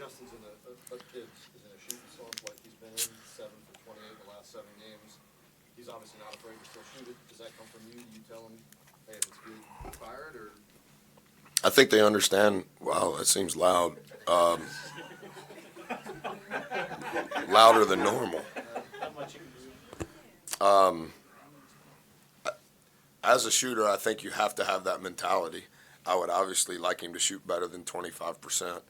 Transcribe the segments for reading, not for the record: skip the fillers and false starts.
Justin's in a kid is in a shooting slump, like he's been in 7 for 28 in the last 7 games. He's obviously not afraid to still shoot it. Does that come from you? Do you tell him, hey, if it's good, fire it, or? I think they understand. Wow, that seems loud. Louder than normal. As a shooter, I think you have to have that mentality. I would obviously like him to shoot better than 25%.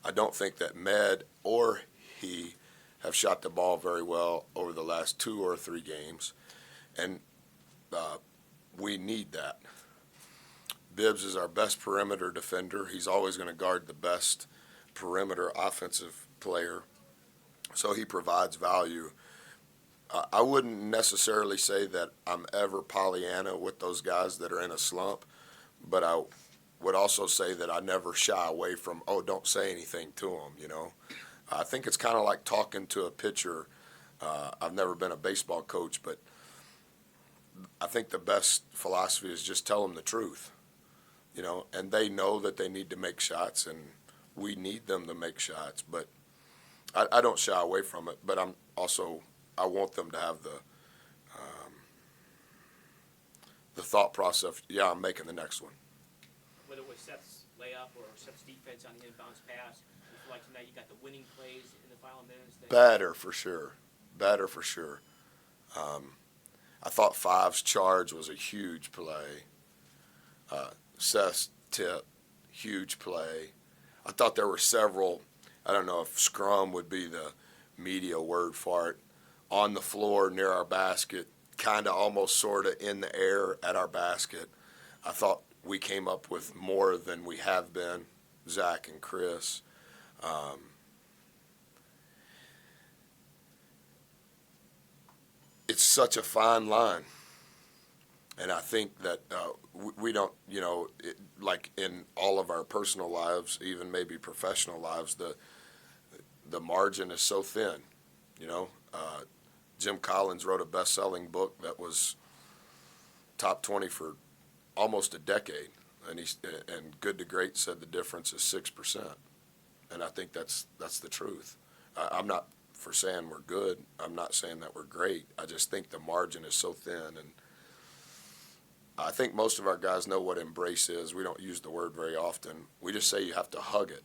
I don't think that Med or he have shot the ball very well over the last 2 or 3 games, and we need that. Bibbs is our best perimeter defender. He's always going to guard the best perimeter offensive player, so he provides value. I wouldn't necessarily say that I'm ever Pollyanna with those guys that are in a slump, but I would also say that I never shy away from, oh, don't say anything to them, you know. I think it's kind of like talking to a pitcher. I've never been a baseball coach, but I think the best philosophy is just tell them the truth, you know, and they know that they need to make shots, and we need them to make shots, but I don't shy away from it, but I want them to have the thought process, yeah, I'm making the next one. Whether it was Seth's layup or Seth's defense on the inbounds pass, you feel like tonight you got the winning plays in the final minutes? Better for sure. Better for sure. I thought Five's charge was a huge play. Seth's tip, huge play. I thought there were several, I don't know if scrum would be the media word for it, on the floor near our basket, kind of almost sort of in the air at our basket. I thought we came up with more than we have been, Zach and Chris. It's such a fine line. And I think that we don't, you know, like in all of our personal lives, even maybe professional lives, the margin is so thin, you know. Jim Collins wrote a best-selling book that was top 20 for almost a decade, and Good to Great said the difference is 6%, and I think that's the truth. I'm not for saying we're good. I'm not saying that we're great. I just think the margin is so thin, and I think most of our guys know what embrace is. We don't use the word very often. We just say you have to hug it.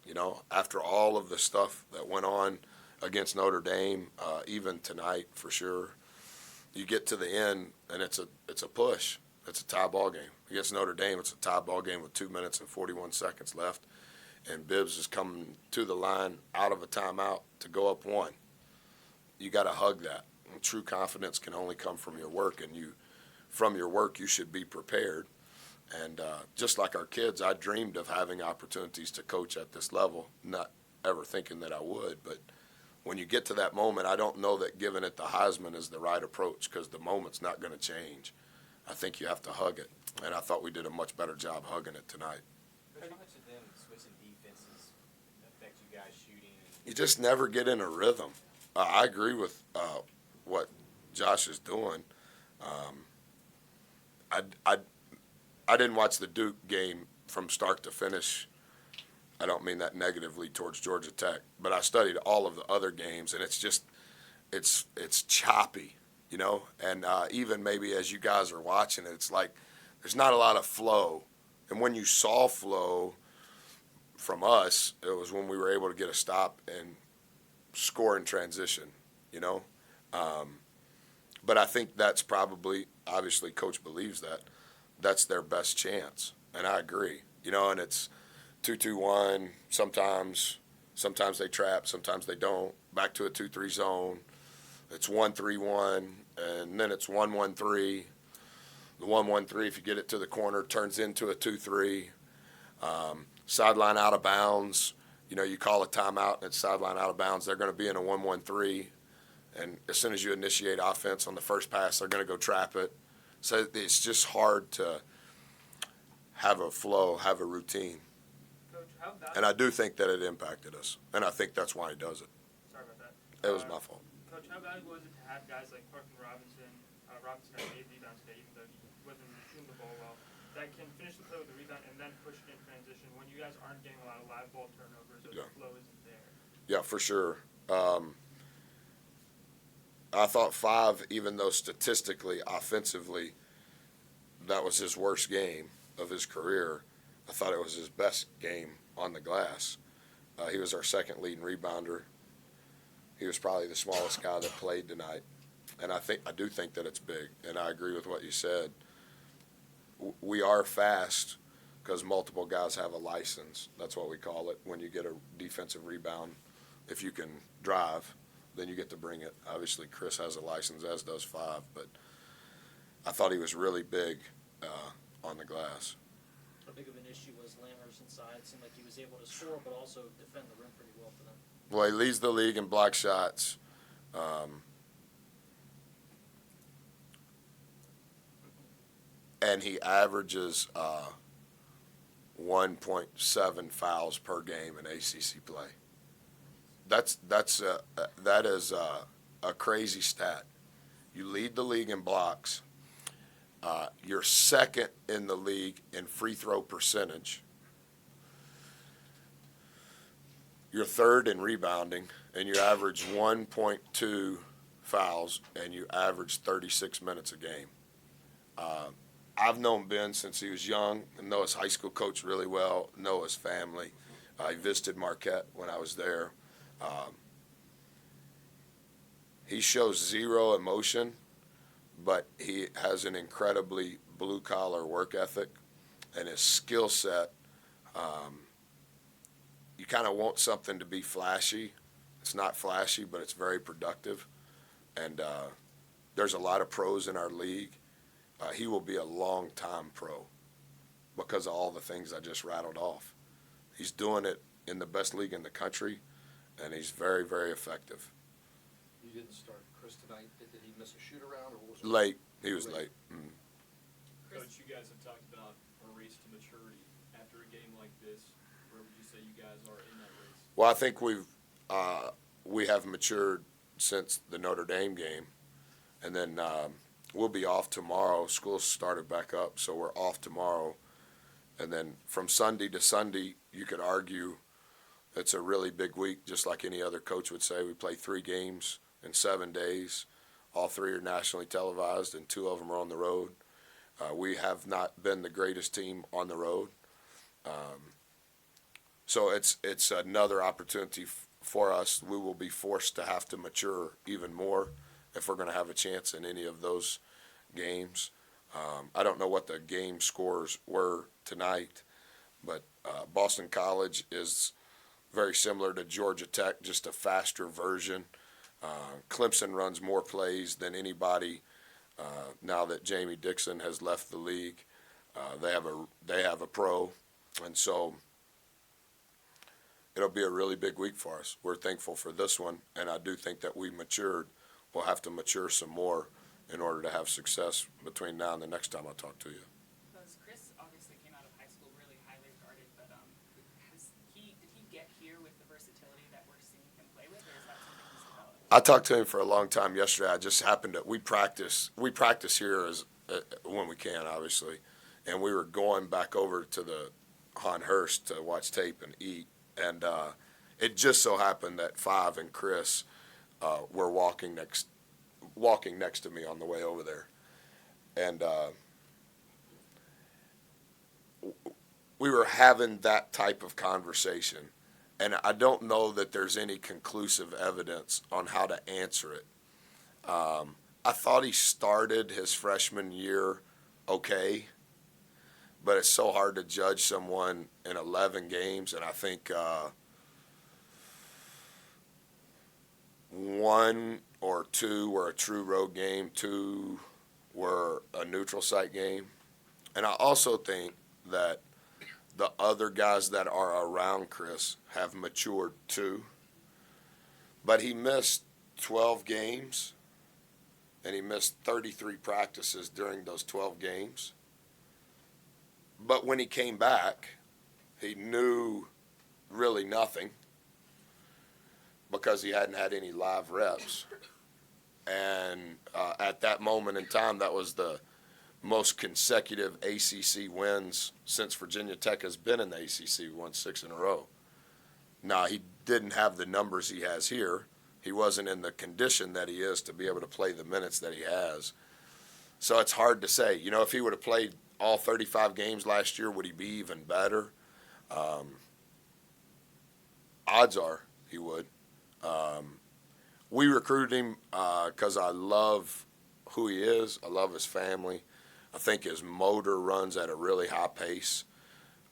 You know, after all of the stuff that went on against Notre Dame, even tonight for sure, you get to the end and it's a push. It's a tie ball game. Against Notre Dame, it's a tie ball game with 2 minutes and 41 seconds left, and Bibbs is coming to the line out of a timeout to go up 1. You got to hug that. And true confidence can only come from your work, and from your work you should be prepared. And just like our kids, I dreamed of having opportunities to coach at this level, not ever thinking that I would, but when you get to that moment, I don't know that giving it the Heisman is the right approach, because the moment's not going to change. I think you have to hug it, and I thought we did a much better job hugging it tonight. How much of them switching defenses affect you guys shooting? You just never get in a rhythm. I agree with what Josh is doing. I didn't watch the Duke game from start to finish. I don't mean that negatively towards Georgia Tech, but I studied all of the other games, and it's just it's choppy, you know. And even maybe as you guys are watching it, it's like there's not a lot of flow. And when you saw flow from us, it was when we were able to get a stop and score in transition, you know. But I think that's probably, obviously, Coach believes that's their best chance, and I agree, you know. And it's 2-2-1. Sometimes they trap, sometimes they don't. Back to a 2-3 zone. It's 1-3-1, and then it's 1-1-3. The 1-1-3, if you get it to the corner, turns into a 2-3. Sideline out of bounds. You know, you call a timeout and it's sideline out of bounds. They're going to be in a 1-1-3, and as soon as you initiate offense on the first pass, they're going to go trap it. So it's just hard to have a flow, have a routine. And I do think that it impacted us, and I think that's why he does it. Sorry about that. It was my fault. Coach, how valuable is it to have guys like Parkin Robinson? Robinson had 8 rebounds today, even though he wasn't shooting the ball well. That can finish the play with the rebound and then push it in transition. When you guys aren't getting a lot of live ball turnovers, or Yeah. the flow isn't there. Yeah, for sure. I thought 5, even though statistically, offensively, that was his worst game of his career, I thought it was his best game on the glass. He was our second leading rebounder. He was probably the smallest guy that played tonight. And I do think that it's big, and I agree with what you said. We are fast because multiple guys have a license. That's what we call it when you get a defensive rebound. If you can drive, then you get to bring it. Obviously, Chris has a license, as does 5, but I thought he was really big on the glass. How big of an issue was Lammers inside? It seemed like he was able to score, but also defend the rim pretty well for them. Well, he leads the league in block shots. And he averages 1.7 fouls per game in ACC play. That is a crazy stat. You lead the league in blocks. You're second in the league in free throw percentage. You're third in rebounding, and you average 1.2 fouls, and you average 36 minutes a game. I've known Ben since he was young, and know his high school coach really well, know his family. I visited Marquette when I was there. He shows zero emotion, but he has an incredibly blue-collar work ethic, and his skill set, you kind of want something to be flashy. It's not flashy, but it's very productive. And there's a lot of pros in our league. He will be a long-time pro because of all the things I just rattled off. He's doing it in the best league in the country, and he's very, very effective. You didn't start Chris tonight. Did he miss a shoot-around, or what was it? Late. He was late. Coach, you guys have talked about a race to maturity. After a game like this, where would you say you guys are in that race? Well, I think we have matured since the Notre Dame game, and then we'll be off tomorrow. School's started back up, so we're off tomorrow. And then from Sunday to Sunday, you could argue it's a really big week, just like any other coach would say. We play 3 games in 7 days. All 3 are nationally televised, and 2 of them are on the road. We have not been the greatest team on the road. So it's another opportunity for us. We will be forced to have to mature even more if we're going to have a chance in any of those games. I don't know what the game scores were tonight, but Boston College is very similar to Georgia Tech, just a faster version. Clemson runs more plays than anybody now that Jamie Dixon has left the league. They have a pro, and so it'll be a really big week for us. We're thankful for this one, and I do think that we matured. We'll have to mature some more in order to have success between now and the next time I talk to you. Chris obviously came out of high school really highly regarded, but did he get here with the versatility that we're seeing him play with, or is that something he's developed? I talked to him for a long time yesterday. I just happened to we practice here as when we can, obviously, and we were going back over to the Han Hurst to watch tape and eat, and it just so happened that 5 and Chris were walking next to me on the way over there, and we were having that type of conversation. And I don't know that there's any conclusive evidence on how to answer it. I thought he started his freshman year okay, but it's so hard to judge someone in 11 games, and I think 1 or 2 were a true road game, 2 were a neutral site game. And I also think that the other guys that are around Chris have matured too. But he missed 12 games, and he missed 33 practices during those 12 games. But when he came back, he knew really nothing because he hadn't had any live reps. And at that moment in time, that was the most consecutive ACC wins since Virginia Tech has been in the ACC, won 6 in a row. Now, he didn't have the numbers he has here. He wasn't in the condition that he is to be able to play the minutes that he has. So it's hard to say. You know, if he would have played all 35 games last year, would he be even better? Odds are he would. We recruited him because I love who he is. I love his family. I think his motor runs at a really high pace.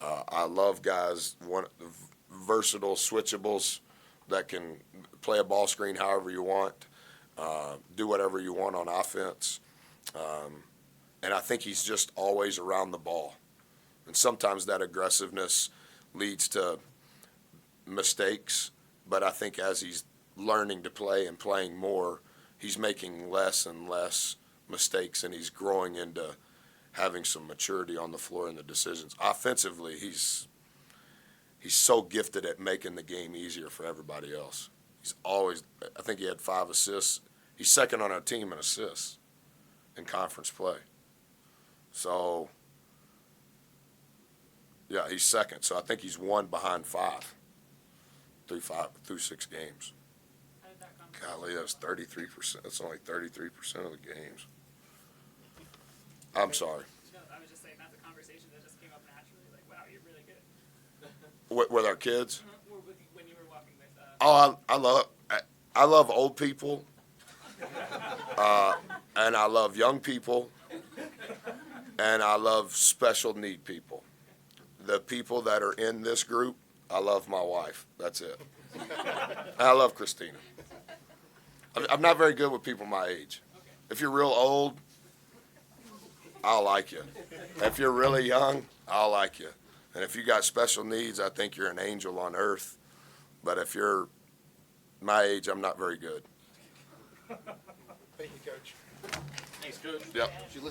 I love guys, versatile switchables that can play a ball screen however you want, do whatever you want on offense. And I think he's just always around the ball. And sometimes that aggressiveness leads to mistakes, but I think as he's learning to play and playing more, he's making less and less mistakes, and he's growing into having some maturity on the floor in the decisions. Offensively, he's so gifted at making the game easier for everybody else. He's always, I think he had 5 assists. He's second on our team in assists in conference play. So, yeah, he's second. So I think he's 1 behind 5 through 6 games. How did that come? Golly, that's 33%. That's only 33% of the games. I'm sorry. No, I was just saying that's a conversation that just came up naturally. Like, wow, you're really good. With our kids? Or when you were walking with. Oh, I love old people, and I love young people, and I love special need people. The people that are in this group, I love my wife. That's it. And I love Christina. I'm not very good with people my age. If you're real old, I'll like you. If you're really young, I'll like you. And if you got special needs, I think you're an angel on earth. But if you're my age, I'm not very good. Thank you, Coach. Thanks, Coach. Yep.